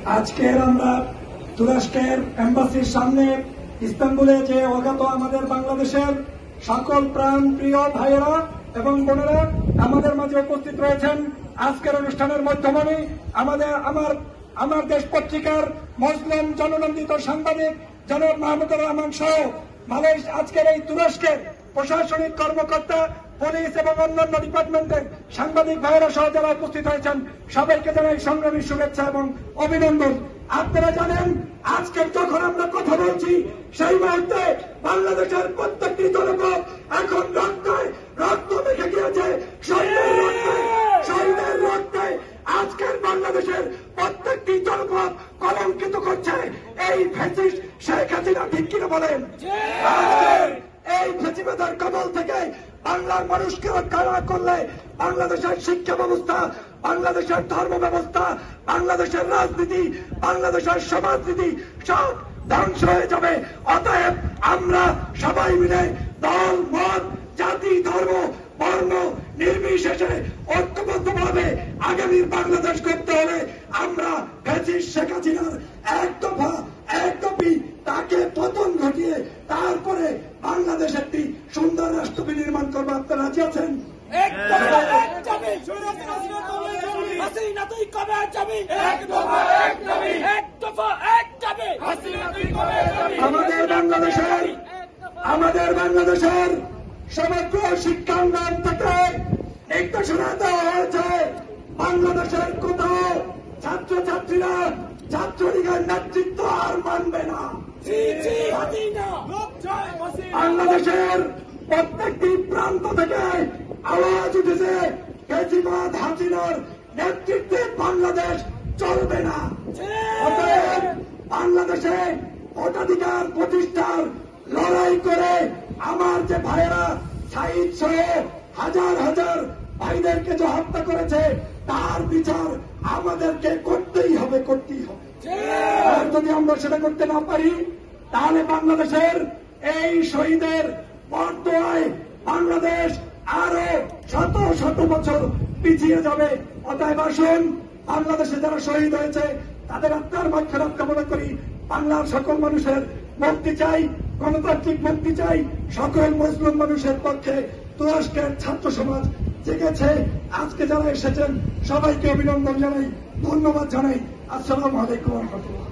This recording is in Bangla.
আজকের আমরা তুরস্কের এম্বাসির সামনে ইস্তাম্বুলে যে অজ্ঞাত আমাদের বাংলাদেশের সকল প্রাণ প্রিয় ভাইয়েরা এবং বোনেরা আমাদের মাঝে উপস্থিত রয়েছেন। আজকের অনুষ্ঠানের মধ্যমণি আমার দেশ পত্রিকার মুসলিম জননন্দিত সাংবাদিক জনাব মাহমুদুর রহমান সহ আজকের এই তুরস্কের প্রশাসনিক কর্মকর্তা, পুলিশ এবং অন্যান্য ডিপার্টমেন্টের সাংবাদিক ভাইয়েরা সহ যারা উপস্থিত হয়েছেন সবাইকে জানাই সংগ্রামী শুভেচ্ছা এবং অভিনন্দন। আপনারা জানেন আজকের যখন আমরা কথা বলছি সেই মুহূর্তে বাংলাদেশের প্রত্যেকটি জনপদ এখন রক্ত মেখে গিয়েছে, শহীদের রক্তে আজকের বাংলাদেশের প্রত্যেকটি জনপদ কলঙ্কিত করছে এই ফ্যাসিস্ট শেখ হাসিনা। ঠিক কিনা বলেন? এই ফ্যাসিবাদের কবল থেকে বাংলার মানুষকে রক্ষা না করলে বাংলাদেশের শিক্ষা ব্যবস্থা, বাংলাদেশের ধর্ম ব্যবস্থা, বাংলাদেশের রাজনীতি, বাংলাদেশের সমাজনীতি সব ধ্বংস হয়ে যাবে। অতএব আমরা সবাই মিলে দল, মত, জাতি, ধর্ম, বর্ণ নির্বিশেষে ঐক্যবদ্ধভাবে আগামীর বাংলাদেশ করতে হলে আমরা ফ্যাসিস্ট শেখ হাসিনার এক দফা এক দাবি তাকে পতন ঘটিয়ে তারপরে বাংলাদেশ একটি সুন্দর রাষ্ট্র নির্মাণ করবো। আপনারা রাজি আছেন? আমাদের বাংলাদেশের সমগ্র শিক্ষাঙ্গন থেকে নির্দেশনা দেওয়া হয়েছে বাংলাদেশের কোথাও ছাত্রছাত্রীরা ছাত্রলীগের নেতৃত্ব আর মানবে না। বাংলাদেশের প্রত্যেকটি প্রান্ত থেকে আওয়াজ উঠেছে ফ্যাসিবাদ হাসিনার নেতৃত্বে বাংলাদেশ চলবে না। অতএব বাংলাদেশে ভোটাধিকার প্রতিষ্ঠার লড়াই করে আমার যে ভাইয়েরা সাইদ সহ হাজার হাজার ভাইদেরকে যে হত্যা করেছে তার বিচার আমাদেরকে করতেই হবে। আর যদি আমরা সেটা করতে না পারি তাহলে বাংলাদেশের এই শহীদের বরদোয়ায় বাংলাদেশ আরো শত শত বছর পিছিয়ে যাবে। অতএব আসুন বাংলাদেশে যারা শহীদ হয়েছে তাদের আত্মার মাগফিরাত কামনা করি। বাংলার সকল মানুষের মুক্তি চাই, গণতান্ত্রিক মুক্তি চাই। সকল মুসলিম মানুষের পক্ষে তুরস্কের ছাত্র সমাজ জেগেছে। আজকে যারা এসেছেন সবাইকে অভিনন্দন জানাই, ধন্যবাদ জানাই। আসসালামু আলাইকুম ওয়া রাহমাতুল্লাহ।